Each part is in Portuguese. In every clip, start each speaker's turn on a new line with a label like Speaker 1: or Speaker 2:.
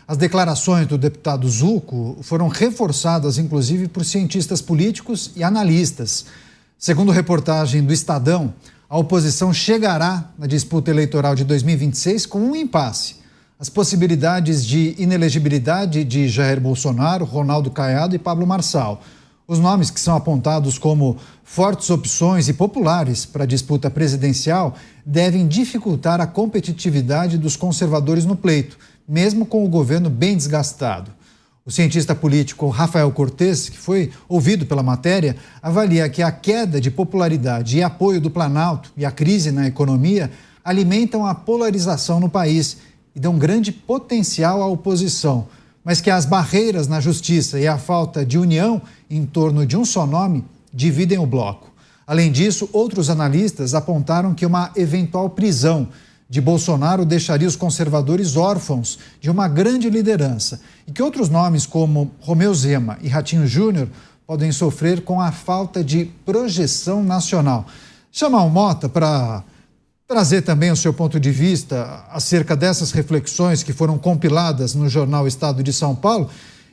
Speaker 1: As declarações do deputado Zucco foram reforçadas, inclusive, por cientistas políticos e analistas. Segundo reportagem do Estadão, a oposição chegará na disputa eleitoral de 2026 com um impasse. As possibilidades de inelegibilidade de Jair Bolsonaro, Ronaldo Caiado e Pablo Marçal. Os nomes que são apontados como fortes opções e populares para a disputa presidencial devem dificultar a competitividade dos conservadores no pleito, mesmo com o governo bem desgastado. O cientista político Rafael Cortes, que foi ouvido pela matéria, avalia que a queda de popularidade e apoio do Planalto e a crise na economia alimentam a polarização no país e dão grande potencial à oposição, mas que as barreiras na justiça e a falta de união em torno de um só nome dividem o bloco. Além disso, outros analistas apontaram que uma eventual prisão de Bolsonaro deixaria os conservadores órfãos de uma grande liderança e que outros nomes como Romeu Zema e Ratinho Júnior podem sofrer com a falta de projeção nacional. Chamar o Mota para trazer também o seu ponto de vista acerca dessas reflexões que foram compiladas no jornal Estado de São Paulo.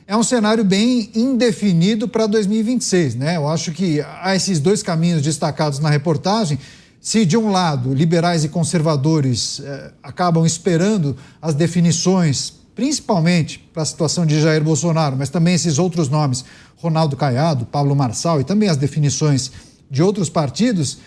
Speaker 1: É um cenário bem indefinido para 2026, né? Eu acho que há esses dois caminhos destacados na reportagem. Se, de um lado, liberais e conservadores acabam esperando as definições, principalmente para a situação de Jair Bolsonaro, mas também esses outros nomes, Ronaldo Caiado, Pablo Marçal, e também as definições de outros partidos,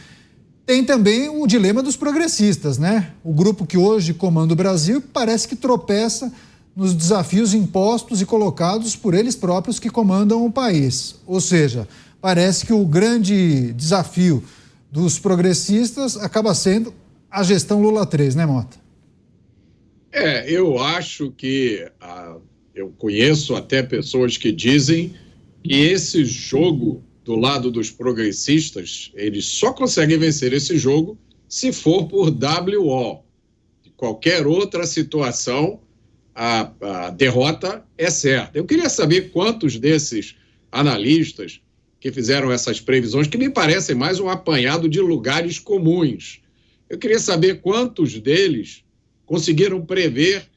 Speaker 1: tem também o dilema dos progressistas, né? O grupo que hoje comanda o Brasil parece que tropeça nos desafios impostos e colocados por eles próprios que comandam o país. Ou seja, parece que o grande desafio dos progressistas acaba sendo a gestão Lula 3, né, Mota?
Speaker 2: Eu acho que eu conheço até pessoas que dizem que esse jogo do lado dos progressistas, eles só conseguem vencer esse jogo se for por WO. De qualquer outra situação, a derrota é certa. Eu queria saber quantos desses analistas que fizeram essas previsões, que me parecem mais um apanhado de lugares comuns. Eu queria saber quantos deles conseguiram prever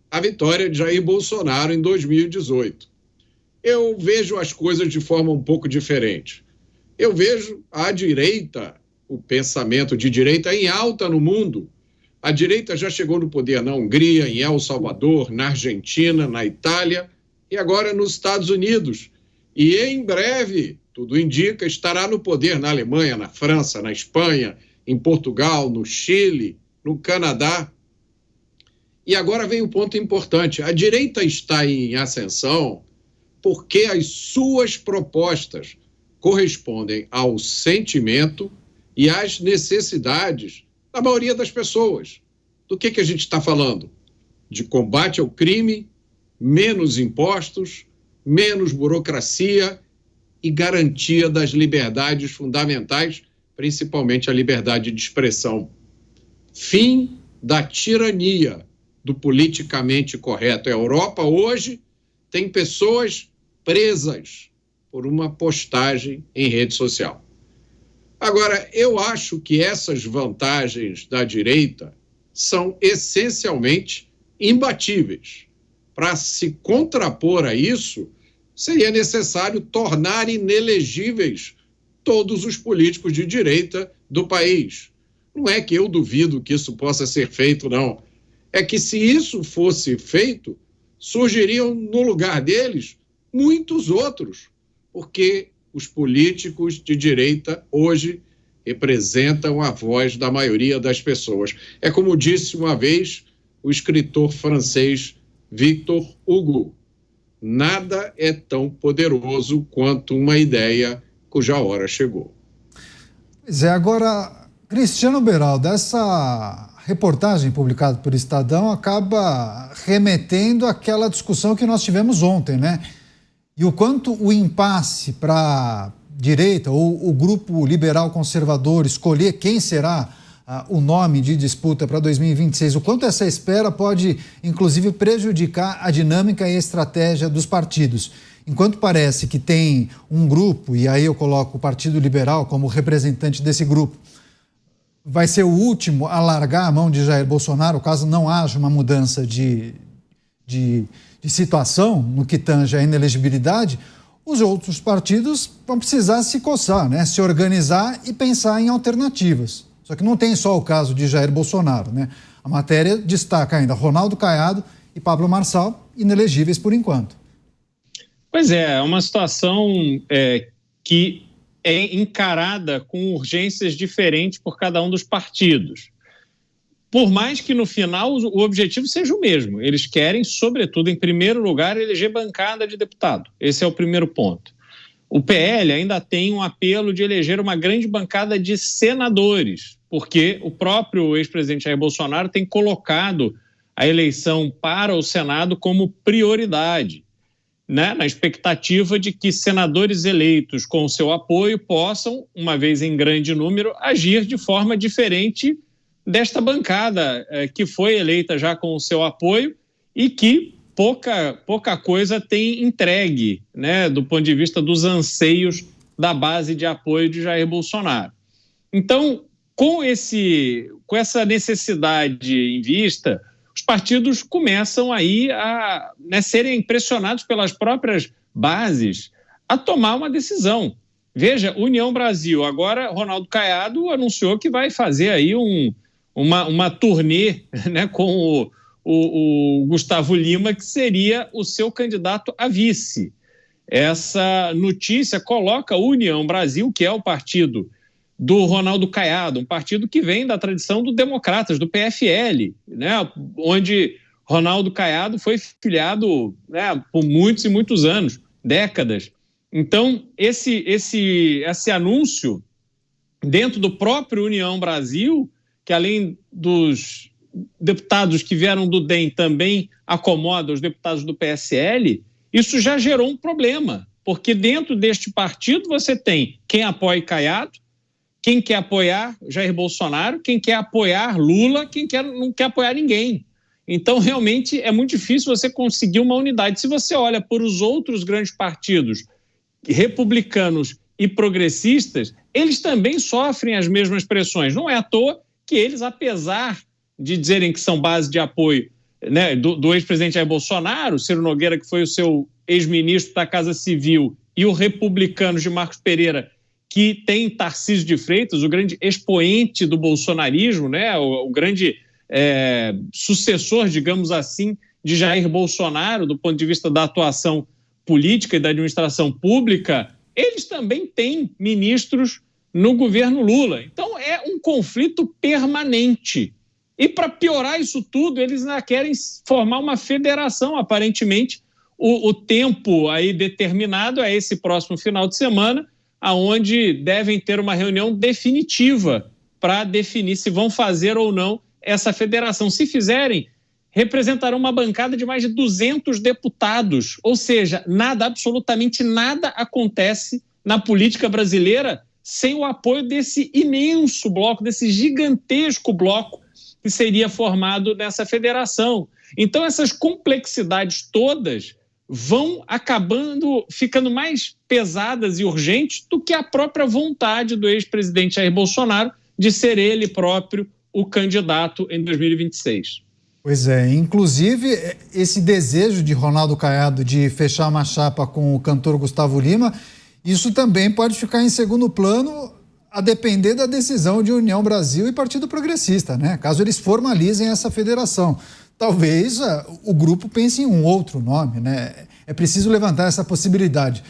Speaker 2: a vitória de Jair Bolsonaro em 2018. Eu vejo as coisas de forma um pouco diferente. Eu vejo a direita, o pensamento de direita em alta no mundo. A direita já chegou no poder na Hungria, em El Salvador, na Argentina, na Itália e agora nos Estados Unidos. E em breve, tudo indica, estará no poder na Alemanha, na França, na Espanha, em Portugal, no Chile, no Canadá. E agora vem o ponto importante. A direita está em ascensão porque as suas propostas correspondem ao sentimento e às necessidades da maioria das pessoas. Do que a gente está falando? De combate ao crime, menos impostos, menos burocracia e garantia das liberdades fundamentais, principalmente a liberdade de expressão. Fim da tirania do politicamente correto. A Europa hoje tem pessoas presas por uma postagem em rede social. Agora, eu acho que essas vantagens da direita são essencialmente imbatíveis. Para se contrapor a isso, seria necessário tornar inelegíveis todos os políticos de direita do país. Não é que eu duvido que isso possa ser feito, não. É que se isso fosse feito, surgiriam no lugar deles muitos outros, porque os políticos de direita hoje representam a voz da maioria das pessoas. É como disse uma vez o escritor francês Victor Hugo: nada é tão poderoso quanto uma ideia cuja hora chegou.
Speaker 1: Pois é, agora, Cristiano Beraldo, essa reportagem publicada por Estadão acaba remetendo àquela discussão que nós tivemos ontem, né? E o quanto o impasse para a direita ou o grupo liberal conservador escolher quem será o nome de disputa para 2026, o quanto essa espera pode, inclusive, prejudicar a dinâmica e a estratégia dos partidos. Enquanto parece que tem um grupo, e aí eu coloco o Partido Liberal como representante desse grupo, vai ser o último a largar a mão de Jair Bolsonaro, caso não haja uma mudança de de situação no que tange a inelegibilidade, os outros partidos vão precisar se coçar, né? Se organizar e pensar em alternativas. Só que não tem só o caso de Jair Bolsonaro, né? A matéria destaca ainda Ronaldo Caiado e Pablo Marçal, inelegíveis por enquanto.
Speaker 3: Pois é uma situação que é encarada com urgências diferentes por cada um dos partidos. Por mais que no final o objetivo seja o mesmo, eles querem, sobretudo, em primeiro lugar, eleger bancada de deputado. Esse é o primeiro ponto. O PL ainda tem um apelo de eleger uma grande bancada de senadores, porque o próprio ex-presidente Jair Bolsonaro tem colocado a eleição para o Senado como prioridade, né, na expectativa de que senadores eleitos com seu apoio possam, uma vez em grande número, agir de forma diferente desta bancada que foi eleita já com o seu apoio e que pouca coisa tem entregue, né, do ponto de vista dos anseios da base de apoio de Jair Bolsonaro. Então, com essa necessidade em vista, os partidos começam aí a serem pressionados pelas próprias bases a tomar uma decisão. Veja, União Brasil, agora Ronaldo Caiado anunciou que vai fazer aí uma turnê, né, com o Gustavo Lima, que seria o seu candidato a vice. Essa notícia coloca a União Brasil, que é o partido do Ronaldo Caiado, um partido que vem da tradição do Democratas, do PFL, né, onde Ronaldo Caiado foi filiado, né, por muitos e muitos anos, décadas. Então, esse anúncio dentro do próprio União Brasil, que além dos deputados que vieram do DEM também acomoda os deputados do PSL, isso já gerou um problema, porque dentro deste partido você tem quem apoia Caiado, quem quer apoiar Jair Bolsonaro, quem quer apoiar Lula, quem não quer apoiar ninguém. Então, realmente, é muito difícil você conseguir uma unidade. Se você olha por os outros grandes partidos, republicanos e progressistas, eles também sofrem as mesmas pressões. Não é à toa que eles, apesar de dizerem que são base de apoio, né, do ex-presidente Jair Bolsonaro, Ciro Nogueira, que foi o seu ex-ministro da Casa Civil, e o republicano de Marcos Pereira, que tem Tarcísio de Freitas, o grande expoente do bolsonarismo, né, o grande sucessor, digamos assim, de Jair Bolsonaro, do ponto de vista da atuação política e da administração pública, eles também têm ministros no governo Lula. Então, é um conflito permanente. E, para piorar isso tudo, eles ainda querem formar uma federação, aparentemente. O tempo aí determinado é esse próximo final de semana, aonde devem ter uma reunião definitiva para definir se vão fazer ou não essa federação. Se fizerem, representarão uma bancada de mais de 200 deputados, ou seja, absolutamente nada acontece na política brasileira sem o apoio desse imenso bloco, desse gigantesco bloco que seria formado nessa federação. Então, essas complexidades todas vão acabando ficando mais pesadas e urgentes do que a própria vontade do ex-presidente Jair Bolsonaro de ser ele próprio o candidato em 2026.
Speaker 1: Pois é, inclusive esse desejo de Ronaldo Caiado de fechar uma chapa com o cantor Gustavo Lima, isso também pode ficar em segundo plano a depender da decisão de União Brasil e Partido Progressista, né? Caso eles formalizem essa federação. Talvez o grupo pense em um outro nome, né? É preciso levantar essa possibilidade.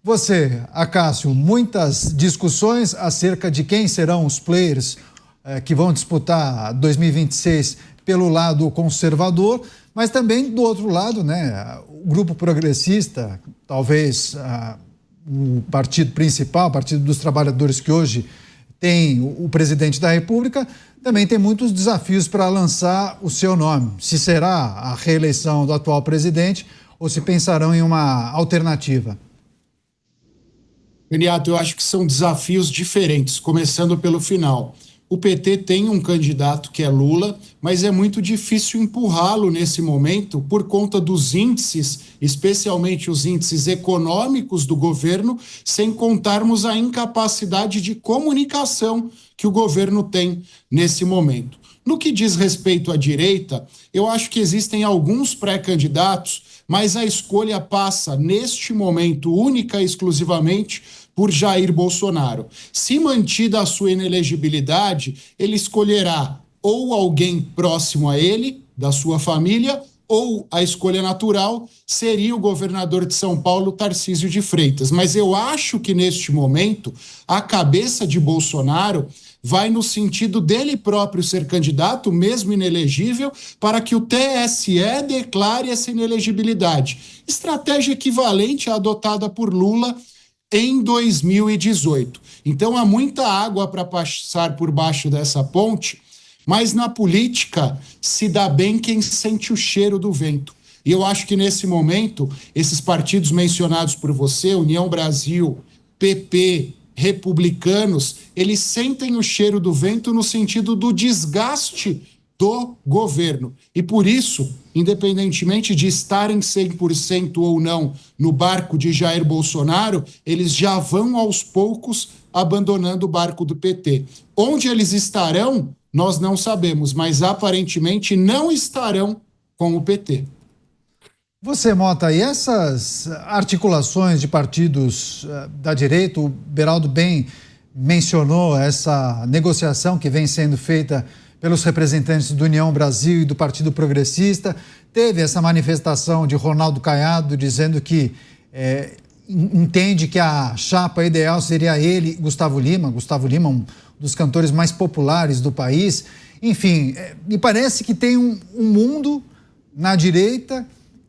Speaker 1: Você, Acácio, muitas discussões acerca de quem serão os players que vão disputar 2026 pelo lado conservador, mas também do outro lado, né? O grupo progressista, talvez o partido principal, o Partido dos Trabalhadores, que hoje tem o presidente da República, também tem muitos desafios para lançar o seu nome. Se será a reeleição do atual presidente ou se pensarão em uma alternativa.
Speaker 4: Renato, eu acho que são desafios diferentes, começando pelo final. O PT tem um candidato que é Lula, mas é muito difícil empurrá-lo nesse momento por conta dos índices, especialmente os índices econômicos do governo, sem contarmos a incapacidade de comunicação que o governo tem nesse momento. No que diz respeito à direita, eu acho que existem alguns pré-candidatos, mas a escolha passa, neste momento, única e exclusivamente por Jair Bolsonaro. Se mantida a sua inelegibilidade, ele escolherá ou alguém próximo a ele, da sua família, ou a escolha natural seria o governador de São Paulo, Tarcísio de Freitas. Mas eu acho que, neste momento, a cabeça de Bolsonaro vai no sentido dele próprio ser candidato, mesmo inelegível, para que o TSE declare essa inelegibilidade. Estratégia equivalente à adotada por Lula em 2018. Então, há muita água para passar por baixo dessa ponte, mas na política se dá bem quem sente o cheiro do vento. E eu acho que nesse momento, esses partidos mencionados por você, União Brasil, PP, Republicanos, eles sentem o cheiro do vento no sentido do desgaste do governo. E por isso, independentemente de estarem 100% ou não no barco de Jair Bolsonaro, eles já vão aos poucos abandonando o barco do PT. Onde eles estarão, nós não sabemos, mas aparentemente não estarão com o PT.
Speaker 1: Você, Mota, e essas articulações de partidos da direita, o Beraldo bem mencionou essa negociação que vem sendo feita pelos representantes do União Brasil e do Partido Progressista. Teve essa manifestação de Ronaldo Caiado dizendo que entende que a chapa ideal seria ele e Gustavo Lima, um dos cantores mais populares do país. Enfim, me parece que tem um mundo na direita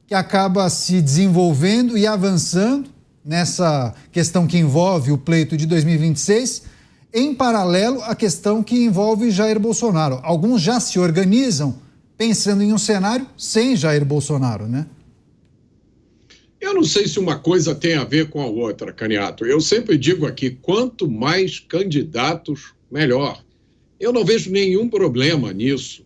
Speaker 1: que acaba se desenvolvendo e avançando nessa questão que envolve o pleito de 2026, em paralelo à questão que envolve Jair Bolsonaro. Alguns já se organizam pensando em um cenário sem Jair Bolsonaro, né?
Speaker 2: Eu não sei se uma coisa tem a ver com a outra, Caniato. Eu sempre digo aqui, quanto mais candidatos, melhor. Eu não vejo nenhum problema nisso.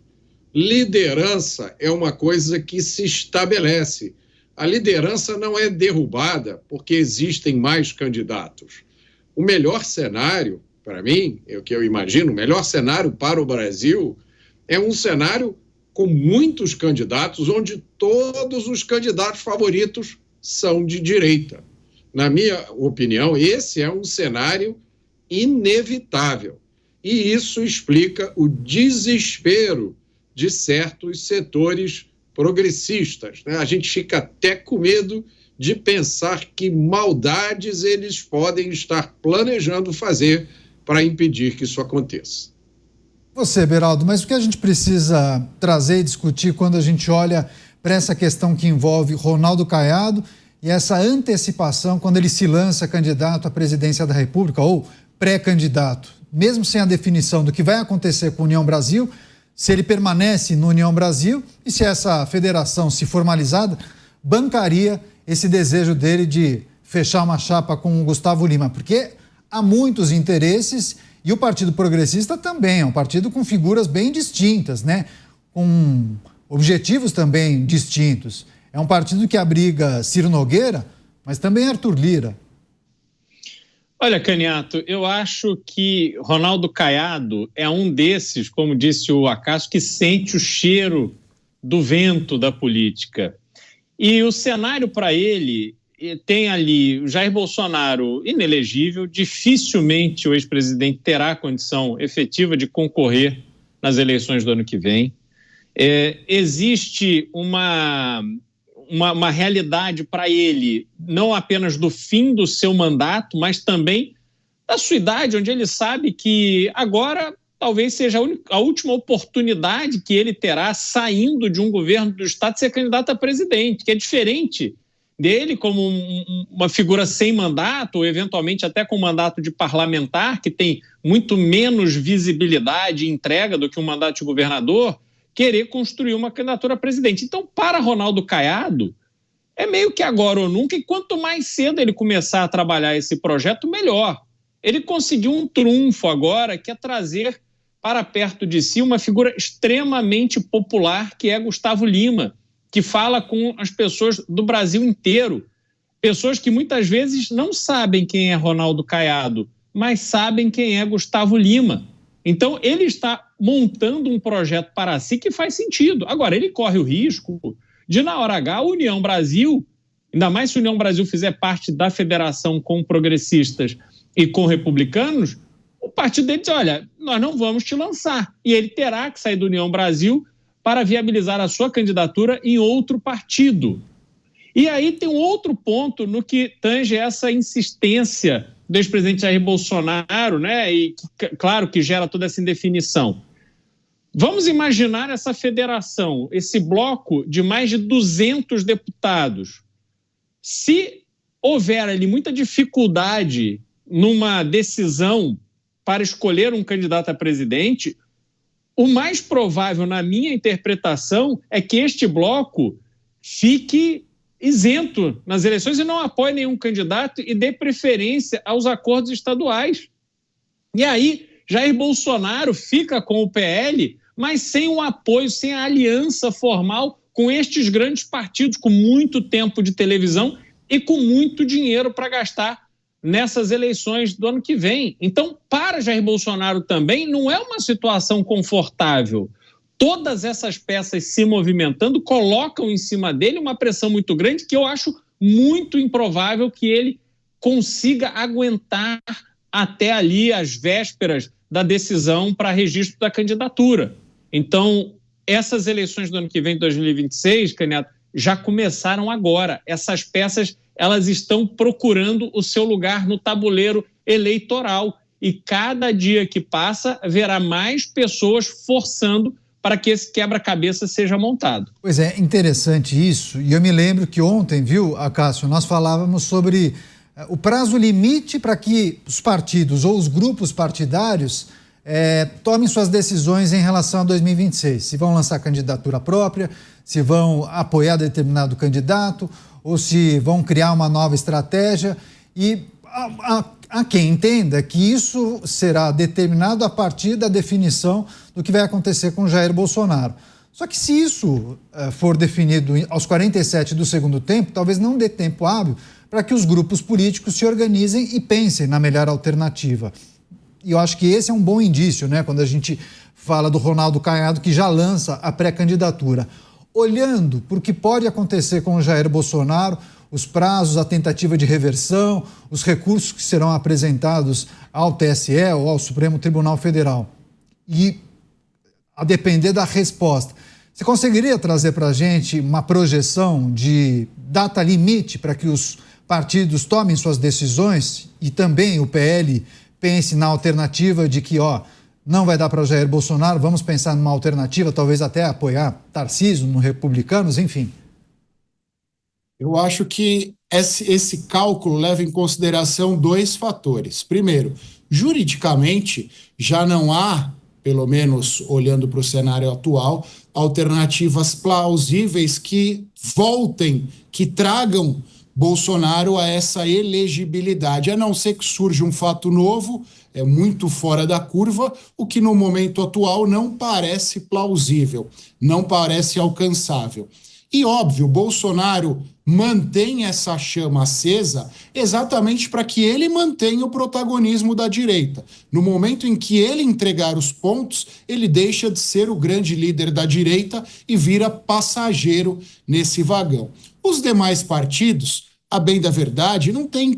Speaker 2: Liderança é uma coisa que se estabelece. A liderança não é derrubada porque existem mais candidatos. O melhor cenário, para mim, é o que eu imagino, o melhor cenário para o Brasil é um cenário com muitos candidatos, onde todos os candidatos favoritos são de direita. Na minha opinião, esse é um cenário inevitável. E isso explica o desespero de certos setores progressistas, né? A gente fica até com medo de pensar que maldades eles podem estar planejando fazer para impedir que isso aconteça.
Speaker 1: Você, Beraldo, mas o que a gente precisa trazer e discutir quando a gente olha para essa questão que envolve Ronaldo Caiado e essa antecipação quando ele se lança candidato à presidência da República ou pré-candidato, mesmo sem a definição do que vai acontecer com a União Brasil, se ele permanece no União Brasil e se essa federação se formalizada, bancaria esse desejo dele de fechar uma chapa com o Gustavo Lima, porque há muitos interesses e o Partido Progressista também é um partido com figuras bem distintas, né? Com objetivos também distintos. É um partido que abriga Ciro Nogueira, mas também Arthur Lira.
Speaker 3: Olha, Caniato, eu acho que Ronaldo Caiado é um desses, como disse o Acácio, que sente o cheiro do vento da política. E o cenário para ele tem ali o Jair Bolsonaro inelegível, dificilmente o ex-presidente terá condição efetiva de concorrer nas eleições do ano que vem. Existe uma realidade para ele, não apenas do fim do seu mandato, mas também da sua idade, onde ele sabe que agora talvez seja a última oportunidade que ele terá saindo de um governo do Estado de ser candidato a presidente, que é diferente dele como uma figura sem mandato, ou eventualmente até com mandato de parlamentar, que tem muito menos visibilidade e entrega do que um mandato de governador, querer construir uma candidatura a presidente. Então, para Ronaldo Caiado, é meio que agora ou nunca, e quanto mais cedo ele começar a trabalhar esse projeto, melhor. Ele conseguiu um trunfo agora, que é trazer para perto de si uma figura extremamente popular, que é Gustavo Lima, que fala com as pessoas do Brasil inteiro. Pessoas que muitas vezes não sabem quem é Ronaldo Caiado, mas sabem quem é Gustavo Lima. Então, ele está montando um projeto para si que faz sentido. Agora, ele corre o risco de, na hora H, a União Brasil, ainda mais se a União Brasil fizer parte da federação com progressistas e com republicanos, o partido dele diz, olha, nós não vamos te lançar. E ele terá que sair da União Brasil para viabilizar a sua candidatura em outro partido. E aí tem um outro ponto no que tange essa insistência do ex-presidente Jair Bolsonaro, né? E claro que gera toda essa indefinição. Vamos imaginar essa federação, esse bloco de mais de 200 deputados. Se houver ali muita dificuldade numa decisão para escolher um candidato a presidente, o mais provável, na minha interpretação, é que este bloco fique isento nas eleições e não apoie nenhum candidato e dê preferência aos acordos estaduais. E aí, Jair Bolsonaro fica com o PL, mas sem o apoio, sem a aliança formal com estes grandes partidos, com muito tempo de televisão e com muito dinheiro para gastar nessas eleições do ano que vem. Então, para Jair Bolsonaro também, não é uma situação confortável. Todas essas peças se movimentando colocam em cima dele uma pressão muito grande que eu acho muito improvável que ele consiga aguentar até ali as vésperas da decisão para registro da candidatura. Então, essas eleições do ano que vem, 2026, Candidato, já começaram agora. Essas peças, elas estão procurando o seu lugar no tabuleiro eleitoral. E cada dia que passa, haverá mais pessoas forçando para que esse quebra-cabeça seja montado.
Speaker 1: Pois é, interessante isso. E eu me lembro que ontem, viu, Acácio, nós falávamos sobre o prazo limite para que os partidos ou os grupos partidários tomem suas decisões em relação a 2026. Se vão lançar candidatura própria, se vão apoiar determinado candidato ou se vão criar uma nova estratégia. E há quem entenda que isso será determinado a partir da definição do que vai acontecer com Jair Bolsonaro. Só que se isso for definido aos 47 do segundo tempo, talvez não dê tempo hábil para que os grupos políticos se organizem e pensem na melhor alternativa. E eu acho que esse é um bom indício, né? Quando a gente fala do Ronaldo Caiado, que já lança a pré-candidatura. Olhando para o que pode acontecer com o Jair Bolsonaro, os prazos, a tentativa de reversão, os recursos que serão apresentados ao TSE ou ao Supremo Tribunal Federal. E, a depender da resposta, você conseguiria trazer para a gente uma projeção de data limite para que os partidos tomem suas decisões e também o PL pense na alternativa de que, não vai dar para Jair Bolsonaro, vamos pensar numa alternativa, talvez até apoiar Tarcísio, no Republicanos, enfim?
Speaker 4: Eu acho que esse cálculo leva em consideração dois fatores. Primeiro, juridicamente, já não há, pelo menos olhando para o cenário atual, alternativas plausíveis que voltem, que tragam Bolsonaro a essa elegibilidade, a não ser que surja um fato novo, muito fora da curva, o que no momento atual não parece plausível, não parece alcançável. E, óbvio, Bolsonaro mantém essa chama acesa exatamente para que ele mantenha o protagonismo da direita. No momento em que ele entregar os pontos, ele deixa de ser o grande líder da direita e vira passageiro nesse vagão. Os demais partidos, a bem da verdade, não têm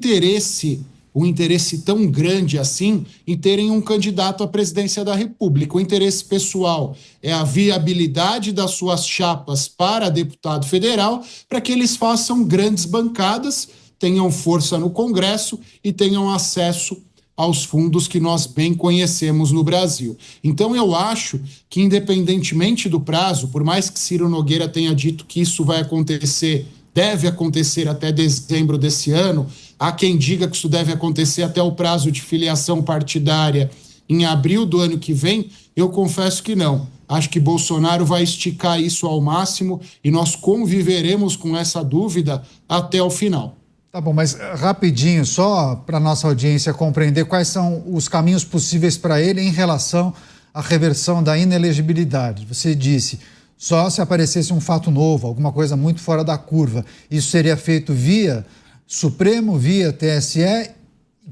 Speaker 4: um interesse tão grande assim em terem um candidato à presidência da República. O interesse pessoal é a viabilidade das suas chapas para deputado federal, para que eles façam grandes bancadas, tenham força no Congresso e tenham acesso aos fundos que nós bem conhecemos no Brasil. Então eu acho que, independentemente do prazo, por mais que Ciro Nogueira tenha dito que isso vai acontecer, deve acontecer até dezembro desse ano, há quem diga que isso deve acontecer até o prazo de filiação partidária em abril do ano que vem, eu confesso que não. Acho que Bolsonaro vai esticar isso ao máximo e nós conviveremos com essa dúvida até o final.
Speaker 1: Tá bom, mas rapidinho, só para a nossa audiência compreender quais são os caminhos possíveis para ele em relação à reversão da inelegibilidade. Você disse, só se aparecesse um fato novo, alguma coisa muito fora da curva. Isso seria feito via Supremo, via TSE.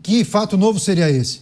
Speaker 1: Que fato novo seria esse?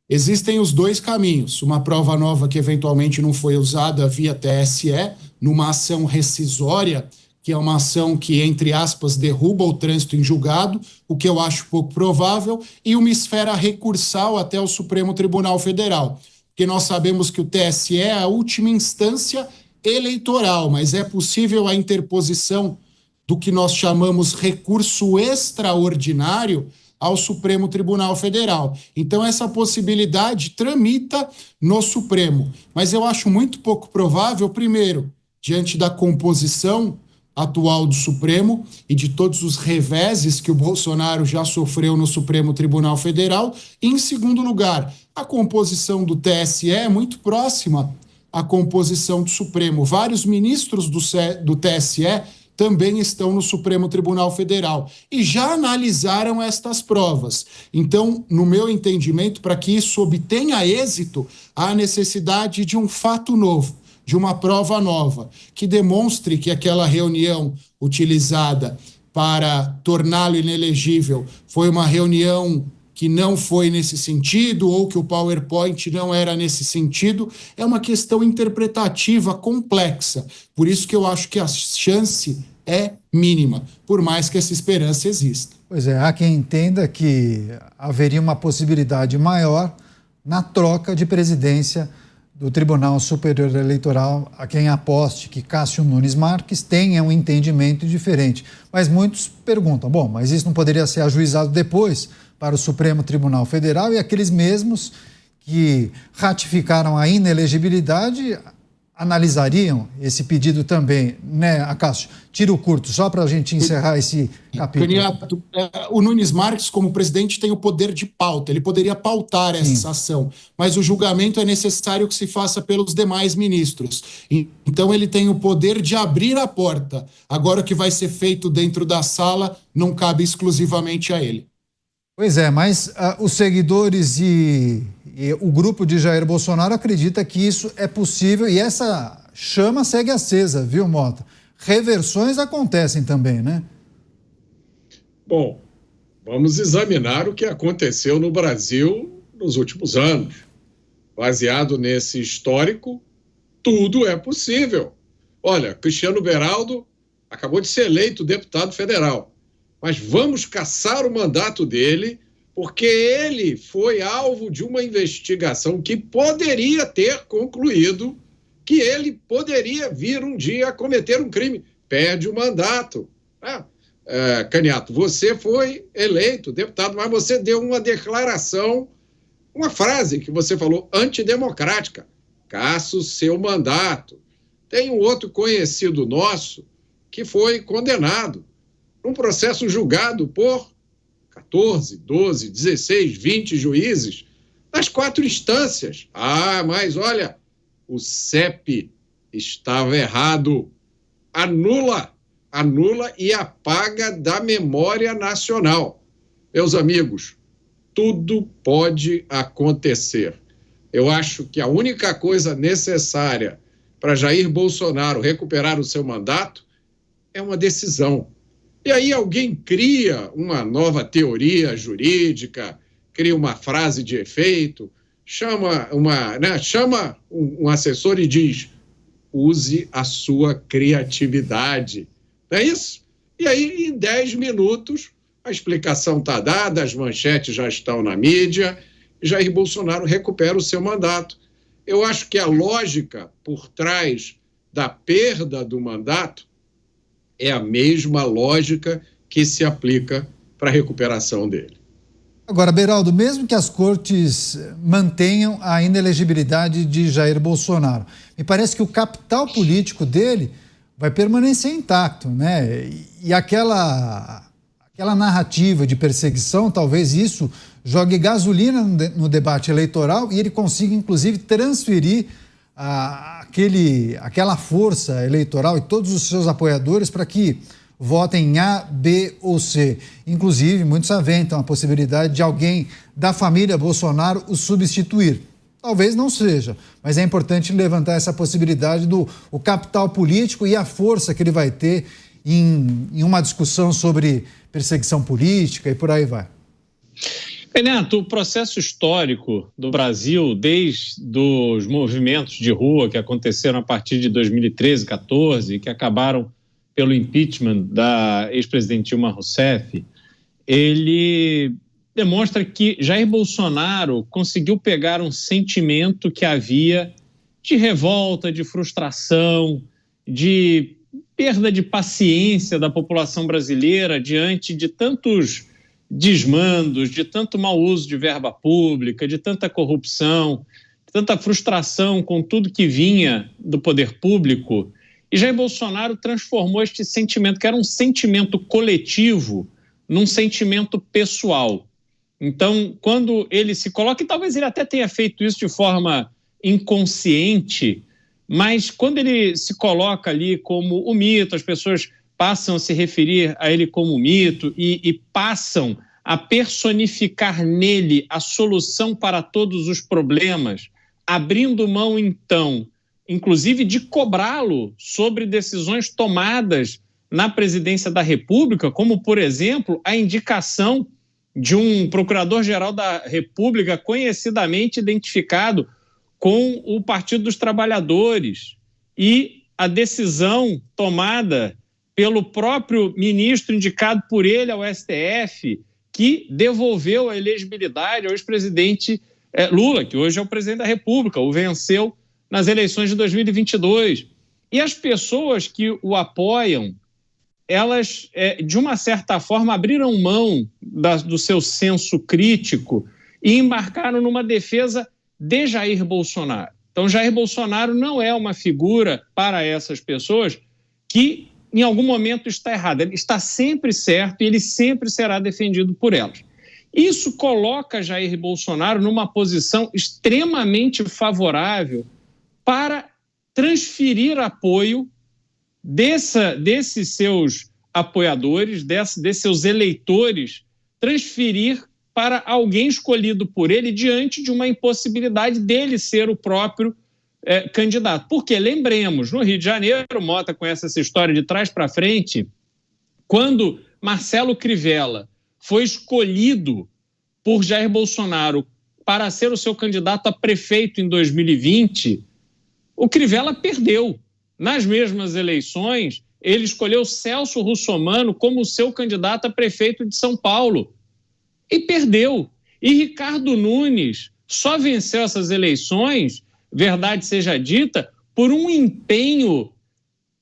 Speaker 4: Existem os dois caminhos, uma prova nova que eventualmente não foi usada via TSE, numa ação rescisória, que é uma ação que, entre aspas, derruba o trânsito em julgado, o que eu acho pouco provável, e uma esfera recursal até o Supremo Tribunal Federal, porque nós sabemos que o TSE é a última instância eleitoral, mas é possível a interposição do que nós chamamos recurso extraordinário ao Supremo Tribunal Federal. Então, essa possibilidade tramita no Supremo. Mas eu acho muito pouco provável, primeiro, diante da composição atual do Supremo e de todos os reveses que o Bolsonaro já sofreu no Supremo Tribunal Federal. E, em segundo lugar, a composição do TSE é muito próxima à composição do Supremo. Vários ministros do TSE também estão no Supremo Tribunal Federal e já analisaram estas provas. Então, no meu entendimento, para que isso obtenha êxito, há necessidade de um fato novo, de uma prova nova, que demonstre que aquela reunião utilizada para torná-lo inelegível foi uma reunião que não foi nesse sentido ou que o PowerPoint não era nesse sentido. É uma questão interpretativa complexa. Por isso que eu acho que a chance é mínima, por mais que essa esperança exista.
Speaker 1: Pois é, há quem entenda que haveria uma possibilidade maior na troca de presidência do Tribunal Superior Eleitoral, a quem aposte que Cássio Nunes Marques tenha um entendimento diferente. Mas muitos perguntam, bom, mas isso não poderia ser ajuizado depois para o Supremo Tribunal Federal, e aqueles mesmos que ratificaram a inelegibilidade analisariam esse pedido também, né, Acácio? Tiro curto, só para a gente encerrar esse capítulo.
Speaker 4: Caniato, o Nunes Marques, como presidente, tem o poder de pauta, ele poderia pautar essa ação, mas o julgamento é necessário que se faça pelos demais ministros. Então ele tem o poder de abrir a porta. Agora o que vai ser feito dentro da sala não cabe exclusivamente a ele.
Speaker 1: Pois é, mas os seguidores e o grupo de Jair Bolsonaro acredita que isso é possível e essa chama segue acesa, viu, Mota? Reversões acontecem também, né?
Speaker 2: Bom, vamos examinar o que aconteceu no Brasil nos últimos anos. Baseado nesse histórico, tudo é possível. Olha, Cristiano Beraldo acabou de ser eleito deputado federal. Mas vamos caçar o mandato dele, porque ele foi alvo de uma investigação que poderia ter concluído que ele poderia vir um dia a cometer um crime. Perde o mandato. Caniato, você foi eleito deputado, mas você deu uma declaração, uma frase que você falou antidemocrática. Caça o seu mandato. Tem um outro conhecido nosso que foi condenado num processo julgado por 14, 12, 16, 20 juízes, nas 4 instâncias. Mas olha, o CEP estava errado. Anula e apaga da memória nacional. Meus amigos, tudo pode acontecer. Eu acho que a única coisa necessária para Jair Bolsonaro recuperar o seu mandato é uma decisão. E aí alguém cria uma nova teoria jurídica, cria uma frase de efeito, chama um assessor e diz: use a sua criatividade. Não é isso? E aí, em 10 minutos, a explicação está dada, as manchetes já estão na mídia, e Jair Bolsonaro recupera o seu mandato. Eu acho que a lógica por trás da perda do mandato é a mesma lógica que se aplica para a recuperação dele.
Speaker 1: Agora, Beraldo, mesmo que as cortes mantenham a inelegibilidade de Jair Bolsonaro, me parece que o capital político dele vai permanecer intacto, né? E aquela narrativa de perseguição, talvez isso jogue gasolina no debate eleitoral e ele consiga, inclusive, transferir aquela força eleitoral e todos os seus apoiadores para que votem em A, B ou C. Inclusive, muitos aventam a possibilidade de alguém da família Bolsonaro o substituir. Talvez não seja, mas é importante levantar essa possibilidade do capital político e a força que ele vai ter em uma discussão sobre perseguição política e por aí vai.
Speaker 3: Neto, o processo histórico do Brasil, desde os movimentos de rua que aconteceram a partir de 2013, 2014, que acabaram pelo impeachment da ex-presidente Dilma Rousseff, ele demonstra que Jair Bolsonaro conseguiu pegar um sentimento que havia de revolta, de frustração, de perda de paciência da população brasileira diante de tantos desmandos, de tanto mau uso de verba pública, de tanta corrupção, de tanta frustração com tudo que vinha do poder público. E Jair Bolsonaro transformou este sentimento, que era um sentimento coletivo, num sentimento pessoal. Então, quando ele se coloca, e talvez ele até tenha feito isso de forma inconsciente, mas quando ele se coloca ali como o mito, as pessoas passam a se referir a ele como mito e passam a personificar nele a solução para todos os problemas, abrindo mão, então, inclusive de cobrá-lo sobre decisões tomadas na presidência da República, como, por exemplo, a indicação de um procurador-geral da República conhecidamente identificado com o Partido dos Trabalhadores e a decisão tomada pelo próprio ministro indicado por ele ao STF, que devolveu a elegibilidade ao ex-presidente Lula, que hoje é o presidente da República, o venceu nas eleições de 2022. E as pessoas que o apoiam, elas, de uma certa forma, abriram mão do seu senso crítico e embarcaram numa defesa de Jair Bolsonaro. Então, Jair Bolsonaro não é uma figura para essas pessoas que em algum momento está errado. Ele está sempre certo e ele sempre será defendido por elas. Isso coloca Jair Bolsonaro numa posição extremamente favorável para transferir apoio desses seus apoiadores, desses seus eleitores, transferir para alguém escolhido por ele diante de uma impossibilidade dele ser o próprio candidato. Porque, lembremos, no Rio de Janeiro, o Mota conhece essa história de trás para frente, quando Marcelo Crivella foi escolhido por Jair Bolsonaro para ser o seu candidato a prefeito em 2020, o Crivella perdeu. Nas mesmas eleições, ele escolheu Celso Russomano como seu candidato a prefeito de São Paulo e perdeu. E Ricardo Nunes só venceu essas eleições, verdade seja dita, por um empenho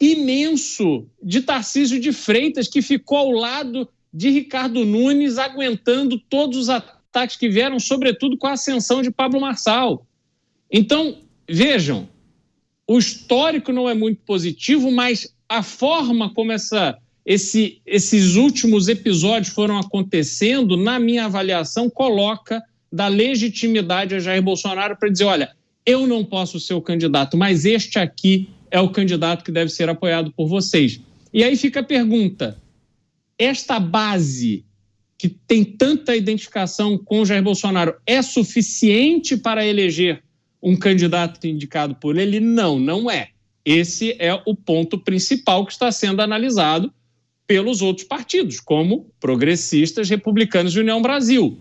Speaker 3: imenso de Tarcísio de Freitas, que ficou ao lado de Ricardo Nunes, aguentando todos os ataques que vieram, sobretudo com a ascensão de Pablo Marçal. Então, vejam, o histórico não é muito positivo, mas a forma como esses últimos episódios foram acontecendo, na minha avaliação, coloca da legitimidade a Jair Bolsonaro para dizer, olha, eu não posso ser o candidato, mas este aqui é o candidato que deve ser apoiado por vocês. E aí fica a pergunta, esta base que tem tanta identificação com Jair Bolsonaro é suficiente para eleger um candidato indicado por ele? Não, não é. Esse é o ponto principal que está sendo analisado pelos outros partidos, como Progressistas, Republicanos e União Brasil.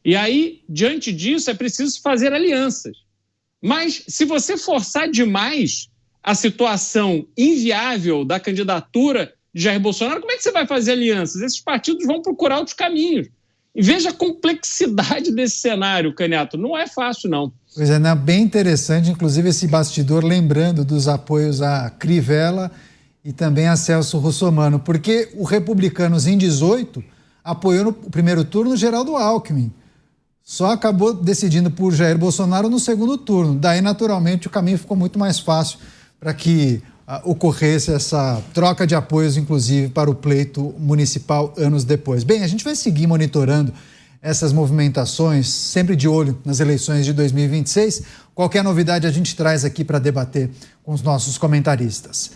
Speaker 3: E aí, diante disso, é preciso fazer alianças. Mas, se você forçar demais a situação inviável da candidatura de Jair Bolsonaro, como é que você vai fazer alianças? Esses partidos vão procurar outros caminhos. E veja a complexidade desse cenário, Caniato. Não é fácil, não.
Speaker 1: Pois é, né? Bem interessante, inclusive, esse bastidor, lembrando dos apoios a Crivella e também a Celso Russomano, porque o Republicanos, em 2018, apoiou no primeiro turno Geraldo Alckmin. Só acabou decidindo por Jair Bolsonaro no segundo turno. Daí, naturalmente, o caminho ficou muito mais fácil para que ocorresse essa troca de apoios, inclusive, para o pleito municipal anos depois. Bem, a gente vai seguir monitorando essas movimentações, sempre de olho nas eleições de 2026. Qualquer novidade a gente traz aqui para debater com os nossos comentaristas.